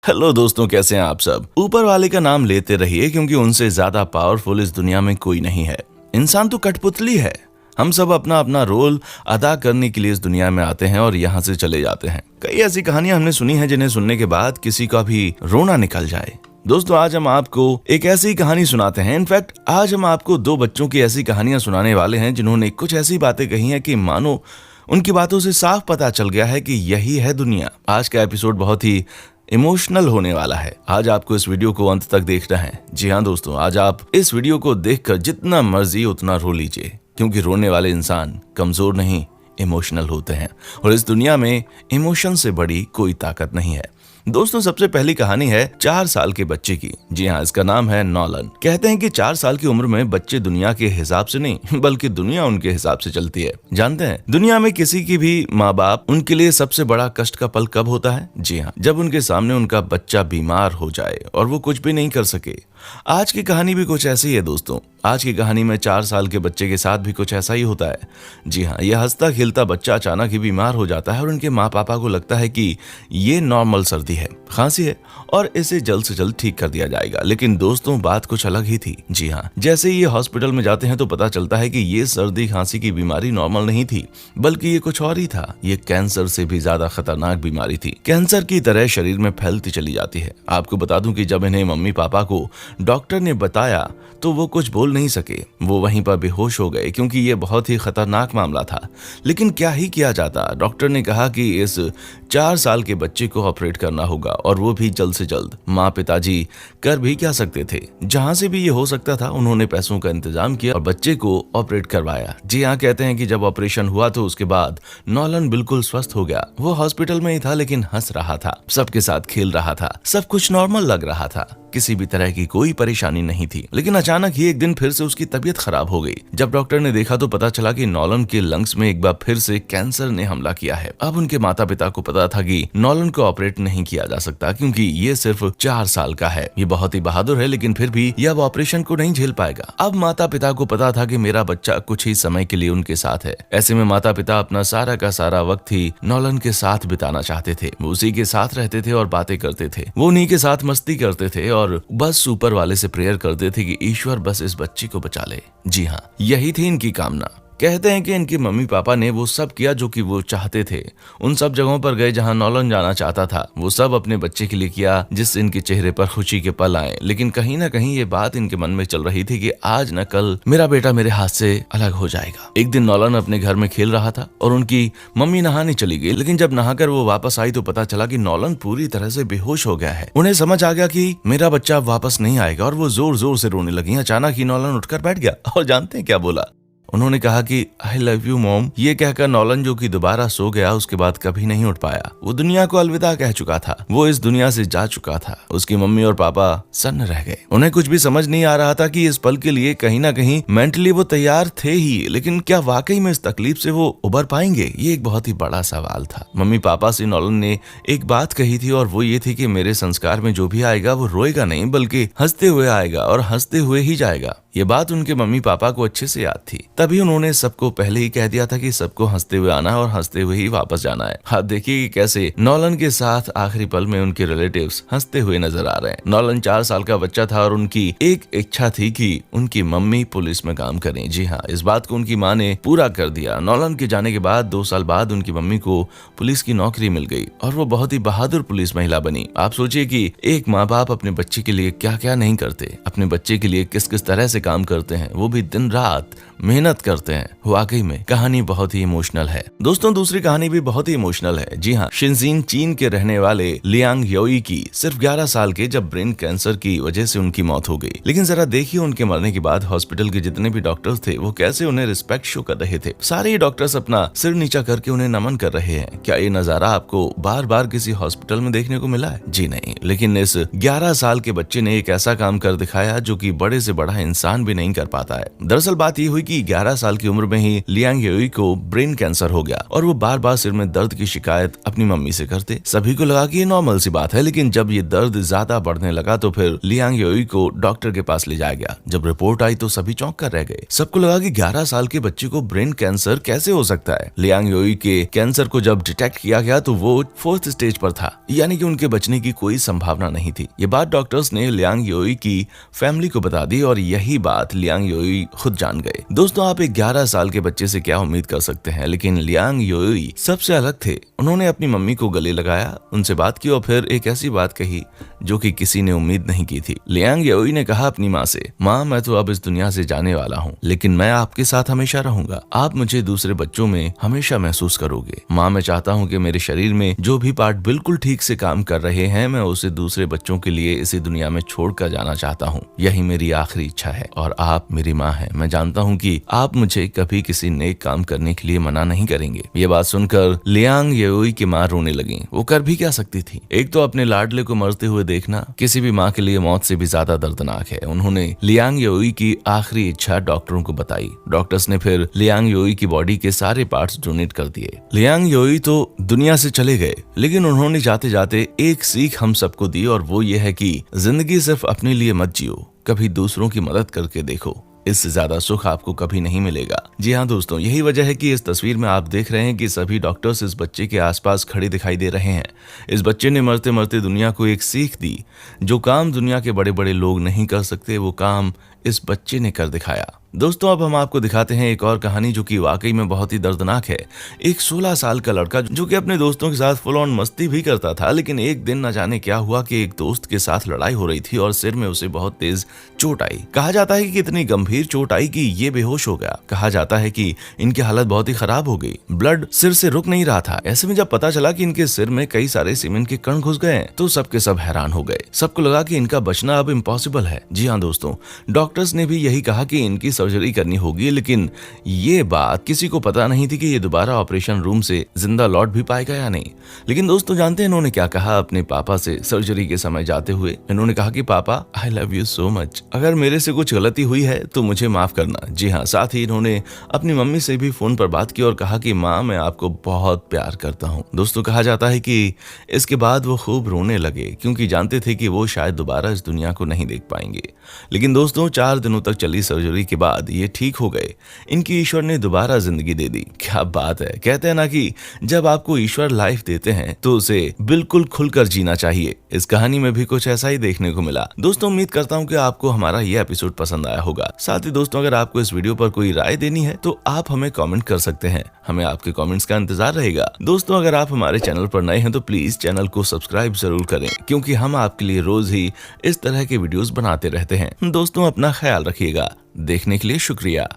Hello दोस्तों, कैसे हैं आप सब। ऊपर वाले का नाम लेते रहिए क्योंकि उनसे ज्यादा पावरफुल इस दुनिया में कोई नहीं है। इंसान तो कठपुतली है। हम सब अपना अपना रोल अदा करने के लिए इस दुनिया में आते हैं और यहाँ से चले जाते हैं। कई ऐसी कहानियां हमने सुनी हैं जिन्हें सुनने के बाद किसी का भी रोना निकल जाए। दोस्तों, आज हम आपको एक ऐसी कहानी सुनाते हैं। इनफैक्ट आज हम आपको दो बच्चों की ऐसी कहानियां सुनाने वाले हैं जिन्होंने कुछ ऐसी बातें कही हैं कि मानो उनकी बातों से साफ पता चल गया है कि यही है दुनिया। आज का एपिसोड बहुत ही इमोशनल होने वाला है। आज आपको इस वीडियो को अंत तक देखना है। जी हाँ दोस्तों, आज आप इस वीडियो को देखकर जितना मर्जी उतना रो लीजिए, क्योंकि रोने वाले इंसान कमजोर नहीं, इमोशनल होते हैं और इस दुनिया में इमोशन से बड़ी कोई ताकत नहीं है। दोस्तों, सबसे पहली कहानी है 4 साल के बच्चे की। जी हाँ, इसका नाम है नॉलन। कहते हैं कि 4 साल की उम्र में बच्चे दुनिया के हिसाब से नहीं बल्कि दुनिया उनके हिसाब से चलती है। जानते हैं, दुनिया में किसी की भी माँ बाप उनके लिए सबसे बड़ा कष्ट का पल कब होता है? जी हाँ, जब उनके सामने उनका बच्चा बीमार हो जाए और वो कुछ भी नहीं कर सके। आज की कहानी भी कुछ ऐसी है दोस्तों। आज की कहानी में 4 साल के बच्चे के साथ भी कुछ ऐसा ही होता है। जी हाँ, यह हंसता खेलता बच्चा अचानक ही बीमार हो जाता है और उनके माँ पापा को लगता है कि ये नॉर्मल सर्दी है, खांसी है और इसे जल्द से जल्द ठीक कर दिया जाएगा। लेकिन दोस्तों, बात कुछ अलग ही थी। जी हाँ, जैसे ही ये हॉस्पिटल में जाते हैं तो पता चलता है कि ये सर्दी खांसी की बीमारी नॉर्मल नहीं थी, बल्कि ये कुछ और ही था। ये कैंसर से भी ज्यादा खतरनाक बीमारी थी। कैंसर की तरह शरीर में फैलती चली जाती है। आपको बता दूं कि जब इन्हें मम्मी पापा को डॉक्टर ने बताया तो वो कुछ बोल नहीं सके। वो वहीं पर बेहोश हो गए क्योंकि ये बहुत ही खतरनाक मामला था। लेकिन क्या ही किया जाता। डॉक्टर ने कहा कि इस 4 साल के बच्चे को ऑपरेट करना होगा और वो भी जल्द से जल्द। माँ पिताजी कर भी क्या सकते थे। जहां से भी ये हो सकता था उन्होंने पैसों का इंतजाम किया और बच्चे को ऑपरेट करवाया। जी हाँ, कहते हैं कि जब ऑपरेशन हुआ तो उसके बाद नॉलन बिल्कुल स्वस्थ हो गया। वो हॉस्पिटल में ही था लेकिन हंस रहा था, सबके साथ खेल रहा था, सब कुछ नॉर्मल लग रहा था, किसी भी तरह की कोई परेशानी नहीं थी। लेकिन अचानक ही एक दिन फिर से उसकी तबीयत खराब हो गई। जब डॉक्टर ने देखा तो पता चला कि नॉलन के लंग्स में एक बार फिर से कैंसर ने हमला किया है। अब उनके माता पिता को पता था कि नॉलन को ऑपरेट नहीं किया जा सकता क्योंकि ये सिर्फ 4 साल का है। ये बहुत ही बहादुर है लेकिन फिर भी ये अब ऑपरेशन को नहीं झेल पाएगा। अब माता पिता को पता था कि मेरा बच्चा कुछ ही समय के लिए उनके साथ है। ऐसे में माता पिता अपना सारा का सारा वक्त ही नॉलन के साथ बिताना चाहते थे। वो उसी के साथ रहते थे और बातें करते थे। वो उन्हीं के साथ मस्ती करते थे और बस ऊपर वाले से प्रेयर करते थे कि ईश्वर बस इस बच्ची को बचा ले। जी हाँ, यही थी इनकी कामना। कहते हैं कि इनके मम्मी पापा ने वो सब किया जो कि वो चाहते थे। उन सब जगहों पर गए जहां नॉलन जाना चाहता था। वो सब अपने बच्चे के लिए किया जिससे इनके चेहरे पर खुशी के पल आए। लेकिन कहीं ना कहीं ये बात इनके मन में चल रही थी कि आज न कल मेरा बेटा मेरे हाथ से अलग हो जाएगा। एक दिन नॉलन अपने घर में खेल रहा था और उनकी मम्मी नहाने चली गई। लेकिन जब नहाकर वो वापस आई तो पता चला कि नॉलन पूरी तरह से बेहोश हो गया है। उन्हें समझ आ गया कि मेरा बच्चा वापस नहीं आएगा और वो जोर जोर से रोने लगी। अचानक ही नॉलन उठकर बैठ गया और जानते हैं क्या बोला? उन्होंने कहा कि आई लव यू मॉम। ये कहकर नॉलन, जो कि दोबारा सो गया, उसके बाद कभी नहीं उठ पाया। वो दुनिया को अलविदा कह चुका था। वो इस दुनिया से जा चुका था। उसकी मम्मी और पापा सन्न रह गए। उन्हें कुछ भी समझ नहीं आ रहा था कि इस पल के लिए कहीं ना कहीं मेंटली वो तैयार थे ही, लेकिन क्या वाकई में इस तकलीफ से वो उबर पाएंगे? ये एक बहुत ही बड़ा सवाल था। मम्मी पापा से नॉलन ने एक बात कही थी और वो ये थी कि मेरे संस्कार में जो भी आएगा वो रोएगा नहीं बल्कि हंसते हुए आएगा और हंसते हुए ही जाएगा। ये बात उनके मम्मी पापा को अच्छे से याद थी, तभी उन्होंने सबको पहले ही कह दिया था कि सबको हंसते हुए आना है और हंसते हुए ही वापस जाना है। आप देखिए कि कैसे नॉलन के साथ आखिरी पल में उनके रिलेटिव्स हंसते हुए नजर आ रहे हैं। नॉलन 4 साल का बच्चा था और उनकी एक इच्छा थी कि उनकी मम्मी पुलिस में काम करें। जी हाँ, इस बात को उनकी माँ ने पूरा कर दिया। नॉलन के जाने के बाद 2 साल बाद उनकी मम्मी को पुलिस की नौकरी मिल गई और वो बहुत ही बहादुर पुलिस महिला बनी। आप सोचिए कि एक माँ बाप अपने बच्चे के लिए क्या क्या नहीं करते, अपने बच्चे के लिए किस किस तरह से काम करते हैं, वो भी दिन रात मेहनत करते हैं। वाकई में कहानी बहुत ही इमोशनल है। दोस्तों, दूसरी कहानी भी बहुत ही इमोशनल है। जी हाँ, शिनजिन चीन के रहने वाले लियांग योई की सिर्फ 11 साल के जब ब्रेन कैंसर की वजह से उनकी मौत हो गई। लेकिन जरा देखिए, उनके मरने के बाद हॉस्पिटल के जितने भी डॉक्टर्स थे वो कैसे उन्हें रिस्पेक्ट शो कर रहे थे। सारे डॉक्टर्स अपना सिर नीचा करके उन्हें नमन कर रहे हैं। क्या ये नजारा आपको बार बार किसी हॉस्पिटल में देखने को मिला है? जी नहीं, लेकिन इस 11 साल के बच्चे ने एक ऐसा काम कर दिखाया जो कि बड़े से बड़ा इंसान मुस्कान भी नहीं कर पाता है। दरअसल बात ये हुई कि 11 साल की उम्र में ही लियांग योई को ब्रेन कैंसर हो गया और वो बार बार सिर में दर्द की शिकायत अपनी मम्मी से करते। सभी को लगा कि ये नॉर्मल सी बात है, लेकिन जब ये दर्द ज्यादा बढ़ने लगा तो फिर लियांग योई को डॉक्टर के पास ले जाया गया। जब रिपोर्ट आई तो सभी चौंक कर रह गए। सबको लगा कि 11 साल के बच्चे को ब्रेन कैंसर कैसे हो सकता है। लियांग योई के कैंसर को जब डिटेक्ट किया गया तो वो 4th स्टेज पर था, यानी कि उनके बचने की कोई संभावना नहीं थी। ये बात डॉक्टर्स ने लियांग योई की फैमिली को बता दी और यही बात लियांग योई खुद जान गए। दोस्तों, आप एक 11 साल के बच्चे से क्या उम्मीद कर सकते हैं, लेकिन लियांग योई सबसे अलग थे। उन्होंने अपनी मम्मी को गले लगाया, उनसे बात की और फिर एक ऐसी बात कही जो कि किसी ने उम्मीद नहीं की थी। लियांग योई ने कहा अपनी माँ से, माँ मैं तो अब इस दुनिया से जाने वाला हूँ, लेकिन मैं आपके साथ हमेशा रहूंगा। आप मुझे दूसरे बच्चों में हमेशा महसूस करोगे। माँ मैं चाहता हूँ कि मेरे शरीर में जो भी पार्ट बिल्कुल ठीक से काम कर रहे हैं मैं उसे दूसरे बच्चों के लिए इसी दुनिया में छोड़कर जाना चाहता हूँ। यही मेरी आखिरी इच्छा है और आप मेरी माँ हैं। मैं जानता हूँ कि आप मुझे कभी किसी नेक काम करने के लिए मना नहीं करेंगे। ये बात सुनकर लियांग योई की माँ रोने लगी। वो कर भी क्या सकती थी। एक तो अपने लाडले को मरते हुए देखना किसी भी माँ के लिए मौत से भी ज्यादा दर्दनाक है। उन्होंने लियांग योई की आखिरी इच्छा डॉक्टरों को बताई। डॉक्टर्स ने फिर लियांग योई की बॉडी के सारे पार्ट्स डोनेट कर दिए। लियांग योई तो दुनिया से चले गए, लेकिन उन्होंने जाते जाते एक सीख हम सबको दी और वो ये है कि जिंदगी सिर्फ अपने लिए मत जियो, कभी दूसरों की मदद करके देखो। इससे ज्यादा सुख आपको कभी नहीं मिलेगा। जी हाँ दोस्तों, यही वजह है कि इस तस्वीर में आप देख रहे हैं कि सभी डॉक्टर्स इस बच्चे के आसपास खड़े दिखाई दे रहे हैं। इस बच्चे ने मरते मरते दुनिया को एक सीख दी। जो काम दुनिया के बड़े बड़े लोग नहीं कर सकते वो काम इस बच्चे ने कर दिखाया। दोस्तों, अब हम आपको दिखाते हैं एक और कहानी जो कि वाकई में बहुत ही दर्दनाक है। एक 16 साल का लड़का जो कि अपने दोस्तों के साथ फुल ऑन मस्ती भी करता था, लेकिन एक दिन न जाने क्या हुआ कि एक दोस्त के साथ लड़ाई हो रही थी और सिर में उसे बहुत तेज चोट आई। कहा जाता है कि इतनी गंभीर चोट आई कि ये बेहोश हो गया। कहा जाता है कि इनकी हालत बहुत ही खराब हो गई, ब्लड सिर से रुक नहीं रहा था। ऐसे में जब पता चला कि इनके सिर में कई सारे सीमेंट के कण घुस गए तो सबके सब हैरान हो गए। सबको लगा कि इनका बचना अब इम्पॉसिबल है। जी हाँ दोस्तों, डॉक्टर्स ने भी यही कहा कि इनकी सर्जरी करनी होगी, लेकिन ये बात किसी को पता नहीं थी कि ये दोबारा ऑपरेशन रूम से जिंदा लौट भी पाएगा या नहीं। लेकिन दोस्तों, जानते हैं इन्होंने क्या कहा अपने पापा से सर्जरी के समय जाते हुए? इन्होंने कहा कि पापा I love you so much, अगर मेरे से कुछ गलती हुई है तो मुझे माफ करना। जी हाँ, साथ ही इन्होंने अपनी मम्मी से भी फोन पर बात की और कहा कि माँ मैं आपको बहुत प्यार करता हूँ। दोस्तों, कहा जाता है कि इसके बाद वो खूब रोने लगे क्योंकि जानते थे कि वो शायद दोबारा इस दुनिया को नहीं देख पाएंगे। लेकिन दोस्तों, 4 दिनों तक चली सर्जरी के बाद ये ठीक हो गए। इनकी ईश्वर ने दोबारा जिंदगी दे दी। क्या बात है। कहते हैं ना कि जब आपको ईश्वर लाइफ देते हैं तो उसे बिल्कुल खुलकर जीना चाहिए। इस कहानी में भी कुछ ऐसा ही देखने को मिला। दोस्तों, उम्मीद करता हूँ कि आपको हमारा ये एपिसोड पसंद आया होगा। साथ ही दोस्तों, अगर आपको इस वीडियो पर कोई राय देनी है तो आप हमें कमेंट कर सकते हैं। हमें आपके कमेंट्स का इंतजार रहेगा। दोस्तों, अगर आप हमारे चैनल पर नए हैं तो प्लीज चैनल को सब्सक्राइब जरूर करें, क्योंकि हम आपके लिए रोज ही इस तरह के वीडियोस बनाते रहते हैं। दोस्तों, अपना ख्याल रखिएगा। देखने के लिए शुक्रिया।